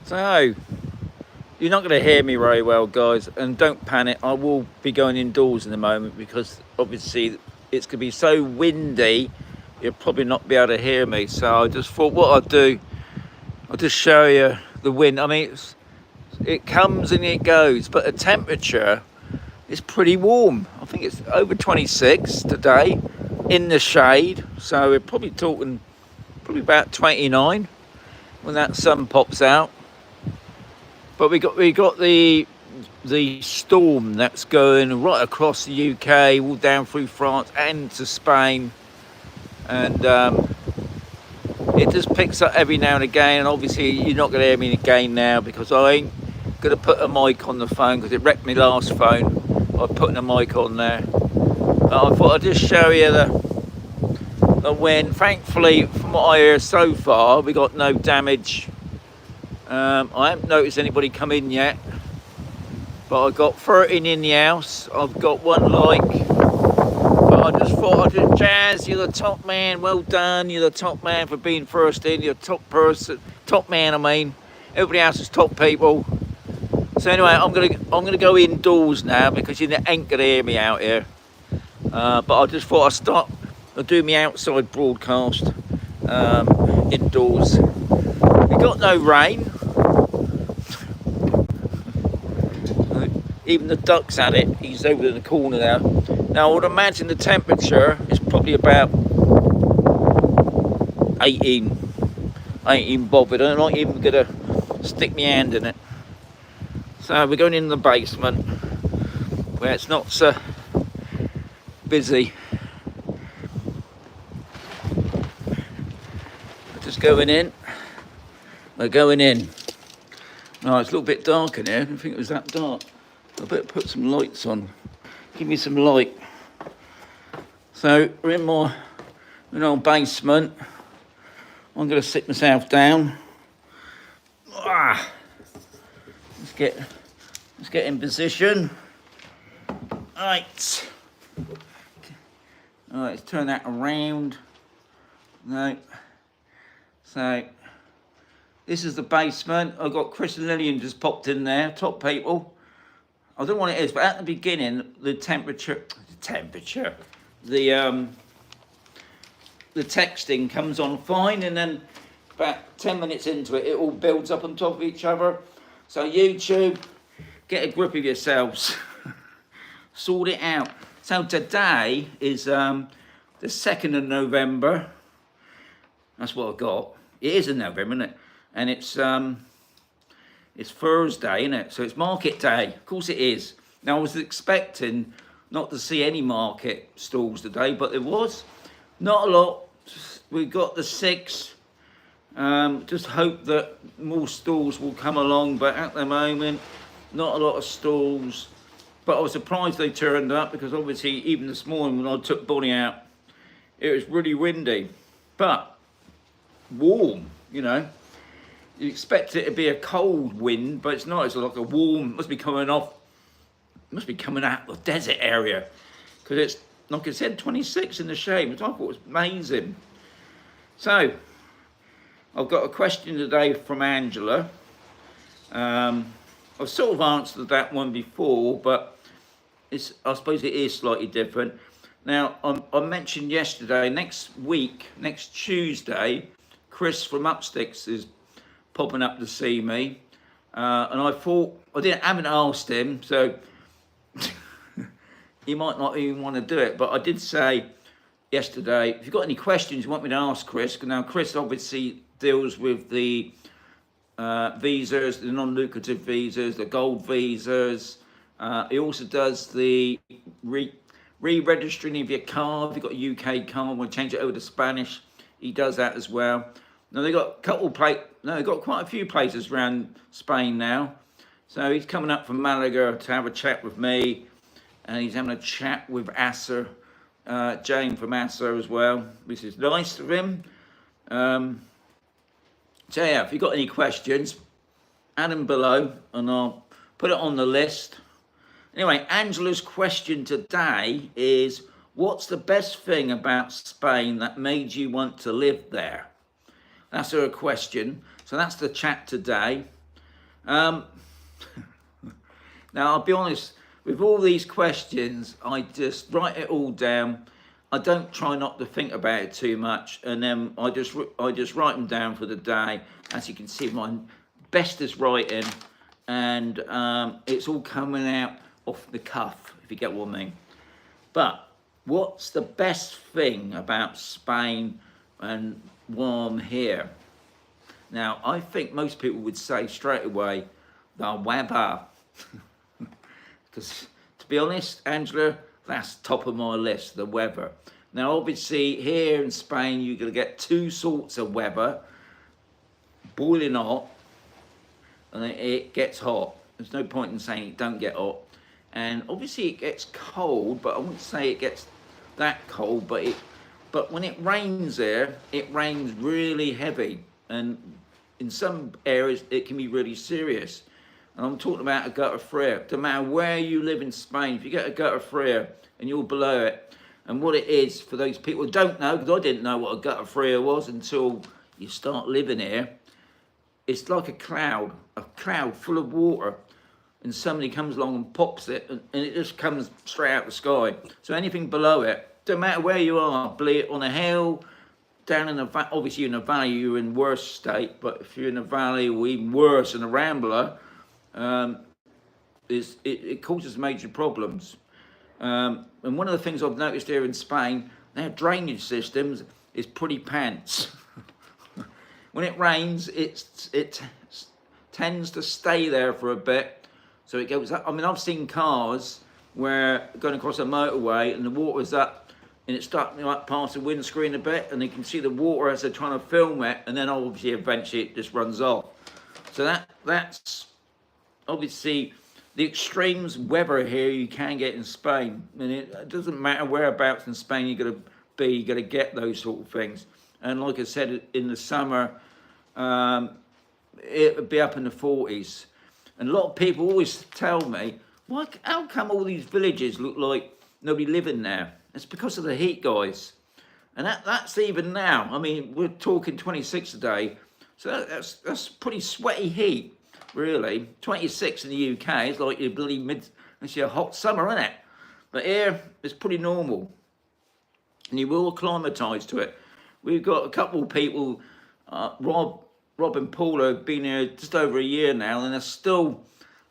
So, you're not going to hear me very well, guys, and don't panic. I will be going indoors in a moment because obviously it's going to be so windy, you'll probably not be able to hear me. So I just thought what I'd do, I'll just show you the wind. I mean, it comes and it goes, but the temperature is pretty warm. I think it's over 26 today in the shade. So we're probably talking probably about 29 when that sun pops out. But we got the storm that's going right across the UK, all down through France and to Spain, and it just picks up every now and again. And obviously, you're not going to hear me again now because I ain't going to put a mic on the phone because it wrecked my last phone by putting a mic on there. But I thought I'd just show you the wind. Thankfully, from what I hear so far, we got no damage. I haven't noticed anybody come in yet, but I got 13 in the house. I've got one like, but I just thought I'd just Jazz, you're the top man. Well done, you're the top man for being first in. You're top person, top man. I mean, everybody else is top people. So anyway, I'm gonna go indoors now because you ain't gonna hear me out here. But I just thought I'll do my outside broadcast indoors. We got no rain. Even the duck's had it. He's over in the corner now. Now I would imagine the temperature is probably about 18 bothered. I'm not even gonna stick my hand in it. So we're going in the basement where it's not so busy. We're just going in. We're going in. Oh, it's a little bit dark in here. I didn't think it was that dark. I better put some lights on. Give me some light. So we're in my old basement. I'm going to sit myself down. Let's get in position. All right, let's turn that around. No. So this is the basement. I've got Chris and Lillian just popped in there, top people. I don't know what it is, but at the beginning, the texting comes on fine, and then about 10 minutes into it, it all builds up on top of each other. So YouTube, get a grip of yourselves. Sort it out. So today is the 2nd of November. That's what I got. It is in November, isn't it? And it's Thursday, isn't it? So it's market day. Of course it is. Now I was expecting not to see any market stalls today, but there was not a lot. We got the 6. Just hope that more stalls will come along, but at the moment, not a lot of stalls. But I was surprised they turned up because obviously even this morning when I took Bonnie out, it was really windy, but warm, you know. You expect it to be a cold wind, but it's not. It's like a warm, must be coming out the desert area. Because it's, like I said, 26 in the shade, which I thought was amazing. So, I've got a question today from Angela. I've sort of answered that one before, but I suppose it is slightly different. Now, I mentioned yesterday, next Tuesday, Chris from Upsticks is popping up to see me, and I thought I haven't asked him, so he might not even want to do it. But I did say yesterday, if you've got any questions you want me to ask Chris, because now Chris obviously deals with the visas, the non-lucrative visas, the gold visas. He also does the re-registering of your car. If you've got a UK car, want to change it over to Spanish, he does that as well. Now they've got they've got quite a few places around Spain now. So he's coming up from Malaga to have a chat with me, and he's having a chat with ASSSA, Jane from ASSSA as well, which is nice of him. So yeah, if you've got any questions, add them below, and I'll put it on the list. Anyway, Angela's question today is, what's the best thing about Spain that made you want to live there? That's her question. So that's the chat today. Um, Now, I'll be honest, with all these questions, I just write it all down. I don't try not to think about it too much, and then I just write them down for the day. As you can see, my bestest writing, and it's all coming out off the cuff, if you get what I mean. But what's the best thing about Spain and while I'm here? Now, I think most people would say straight away, the weather. Because to be honest, Angela, that's top of my list, the weather. Now, obviously, here in Spain, you're going to get two sorts of weather. Boiling hot, and it gets hot. There's no point in saying it don't get hot. And obviously, it gets cold, but I wouldn't say it gets that cold. But when it rains there, it rains really heavy. And in some areas, it can be really serious. And I'm talking about a gutter fire. No matter where you live in Spain, if you get a gutter fire and you're below it, and what it is for those people who don't know, because I didn't know what a gutter fire was until you start living here, it's like a cloud full of water, and somebody comes along and pops it, and it just comes straight out the sky. So anything below it, don't matter where you are, be it on a hill, down in a obviously in a valley, you're in worse state, but if you're in a valley or even worse in a rambler, it causes major problems. And one of the things I've noticed here in Spain, their drainage systems is pretty pants. When it rains, it tends to stay there for a bit, so it goes up. I mean, I've seen cars where going across a motorway and the water's up, and it's starting like past the windscreen a bit, and you can see the water as they're trying to film it, and then obviously eventually it just runs off. So that's obviously the extremes weather here you can get in Spain, and it doesn't matter whereabouts in Spain you're going to be, you're going to get those sort of things. And like I said, in the summer, it would be up in the 40s. And a lot of people always tell me, how come all these villages look like nobody living there? It's because of the heat, guys. And that's even now. I mean, we're talking 26 a day, so that's pretty sweaty heat. Really, 26 in the UK is like you bloody it's a hot summer, isn't it? But here it's pretty normal, and you will acclimatise to it. We've got a couple of people, Rob and Paula, have been here just over a year now, and they're still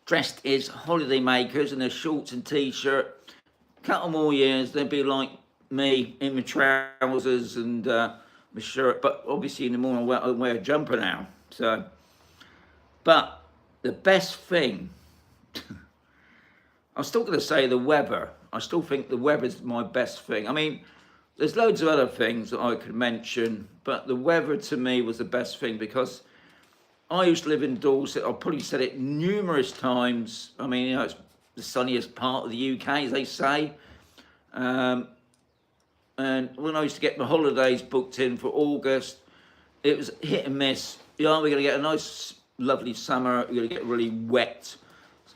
dressed as holiday makers in their shorts and t-shirt. A couple more years, they'll be like me in my trousers and my shirt, but obviously in the morning I wear a jumper now. So, but the best thing, I'm still going to say the weather. I still think the weather's my best thing. I mean, there's loads of other things that I could mention, but the weather to me was the best thing because I used to live in Dorset. I've probably said it numerous times. I mean, you know, it's the sunniest part of the UK, as they say. And when I used to get my holidays booked in for August, it was hit and miss. You know, we're going to get a nice, lovely summer. We're going to get really wet,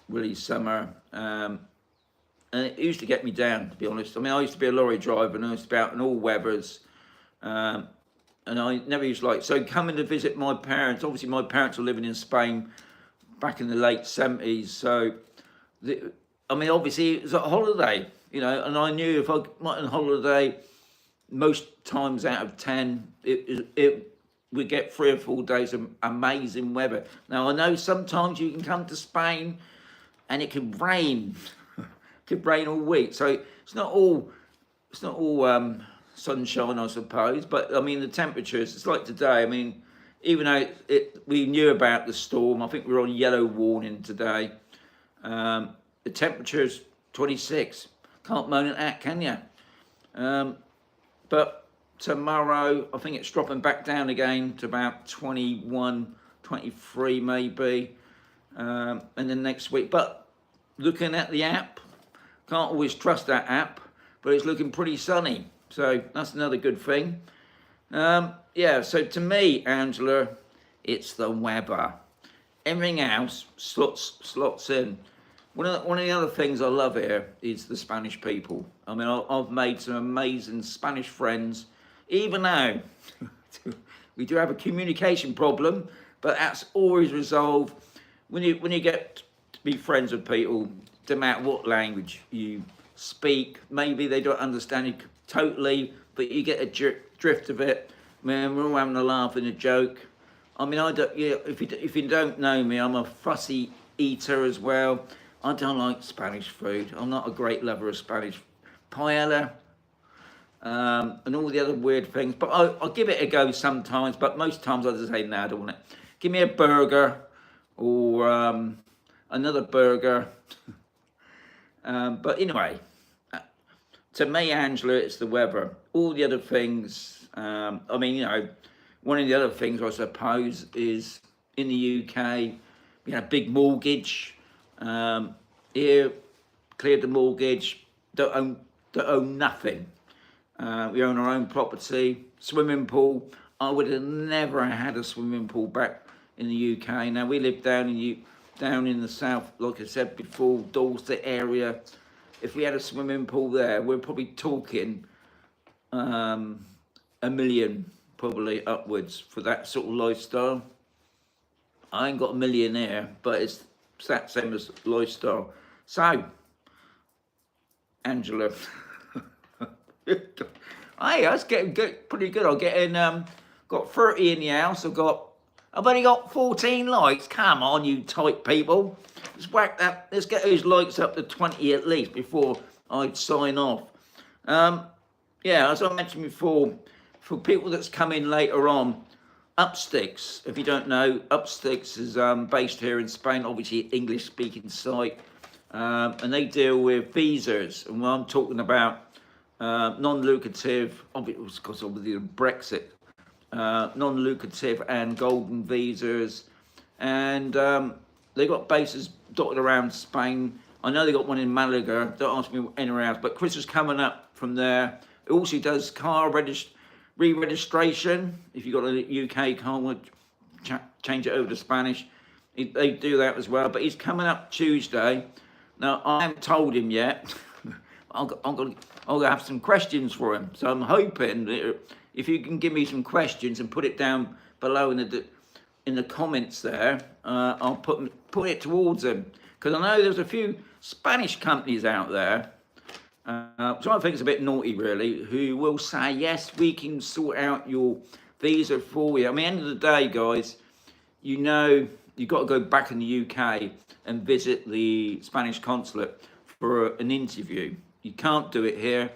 really summer. And it used to get me down, to be honest. I mean, I used to be a lorry driver, and I used to be out in all weathers. And I never used to like, so coming to visit my parents, obviously my parents were living in Spain back in the late 70s. So, I mean, obviously it was a holiday, you know, and I knew if I went on holiday, most times out of 10, it would get 3 or 4 days of amazing weather. Now, I know sometimes you can come to Spain and it can rain. It could rain all week. So it's not all sunshine, I suppose. But I mean, the temperatures, it's like today. I mean, even though we knew about the storm, I think we're on yellow warning today. The temperature's 26. Can't moan at that, can you? But tomorrow, I think it's dropping back down again to about 21, 23 maybe. And then next week. But looking at the app, can't always trust that app, but it's looking pretty sunny. So that's another good thing. Yeah, so to me, Angela, it's the weather. Everything else slots in. One of the other things I love here is the Spanish people. I mean, I've made some amazing Spanish friends. Even now, we do have a communication problem, but that's always resolved when you get to be friends with people, no matter what language you speak, maybe they don't understand it totally, but you get a drift of it. Man, we're all having a laugh and a joke. I mean, I don't. Yeah, if you don't know me, I'm a fussy eater as well. I don't like Spanish food. I'm not a great lover of Spanish paella, and all the other weird things. But I'll give it a go sometimes. But most times I just say, no, I don't want it. Give me a burger or another burger. But anyway, to me, Angela, it's the weather. All the other things, I mean, you know, one of the other things I suppose is in the UK, we had a big mortgage. Here, cleared the mortgage, don't own nothing. We own our own property, swimming pool. I would have never had a swimming pool back in the UK. Now we live down in the south, like I said before, Dorset area. If we had a swimming pool there, we're probably talking $1 million, probably upwards for that sort of lifestyle. I ain't got a millionaire, but it's that same as lifestyle. So, Angela, hey, that's getting good, pretty good. I'm getting got 30 in the house. I've only got 14 likes. Come on, you tight people. Let's whack that. Let's get those likes up to 20 at least before I sign off. Yeah, as I mentioned before, for people that's come in later on, Upsticks, if you don't know, Upsticks is based here in Spain, obviously English-speaking site, and they deal with visas. And when I'm talking about non-lucrative, obviously because of the Brexit, non-lucrative and golden visas, and they got bases dotted around Spain. I know they got one in Malaga. Don't ask me anywhere else. But Chris is coming up from there. It also does car re-registration. If you've got a UK car, want to change it over to Spanish, they do that as well. But he's coming up Tuesday. Now, I haven't told him yet. I'm going to have some questions for him. So I'm hoping that if you can give me some questions and put it down below in the comments there, I'll put it towards him. Because I know there's a few Spanish companies out there, which I think is a bit naughty really, who will say, yes, we can sort out your visa for you. I mean, at the end of the day, guys, you know, you've got to go back in the UK and visit the Spanish consulate for an interview. You can't do it here.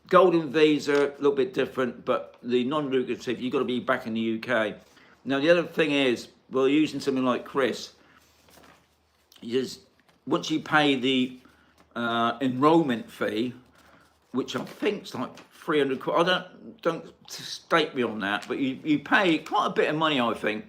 Golden visa, a little bit different, but the non-lucrative, you've got to be back in the UK. Now, the other thing is, well, using something like Chris, once you pay the enrollment fee, which I think is like 300 quid, don't state me on that, but you pay quite a bit of money, I think.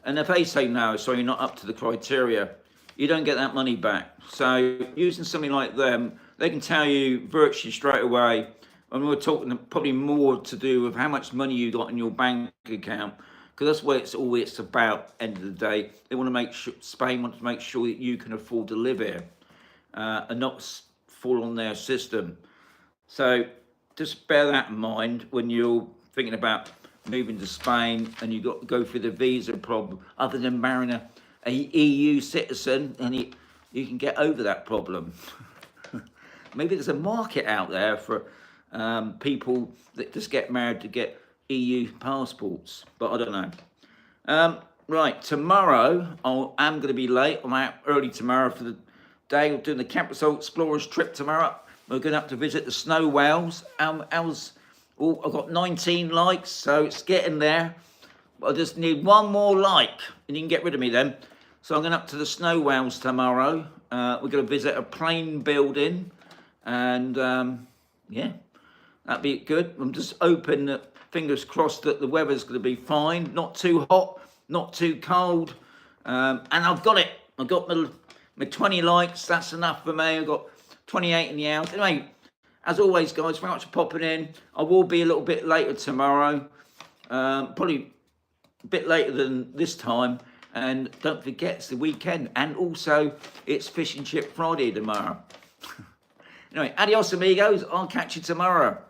And if they say no, so you're not up to the criteria, you don't get that money back. So using something like them, they can tell you virtually straight away, and we're talking probably more to do with how much money you got in your bank account, because that's what it's about. End of the day, they want to make sure, Spain wants to make sure that you can afford to live here and not fall on their system. So just bear that in mind when you're thinking about moving to Spain and you've got to go through the visa problem. Other than marrying a EU citizen, and you can get over that problem. Maybe there's a market out there for people that just get married to get EU passports, but I don't know. Right, tomorrow I'm going to be late. I'm out early tomorrow for the day. We're doing the Camp Resort Explorers trip tomorrow. We're going up to visit the snow whales. I've got 19 likes, so it's getting there. I just need one more like, and you can get rid of me then. So I'm going up to the snow whales tomorrow. We're going to visit a plane building, and yeah, that'd be good. I'm just hoping, fingers crossed, that the weather's going to be fine. Not too hot, not too cold. And I've got it. I've got my 20 likes. That's enough for me. I've got 28 in the house. Anyway, as always, guys, very much for popping in. I will be a little bit later tomorrow. Probably a bit later than this time. And don't forget, it's the weekend. And also, it's Fish and Chip Friday tomorrow. Anyway, adios, amigos. I'll catch you tomorrow.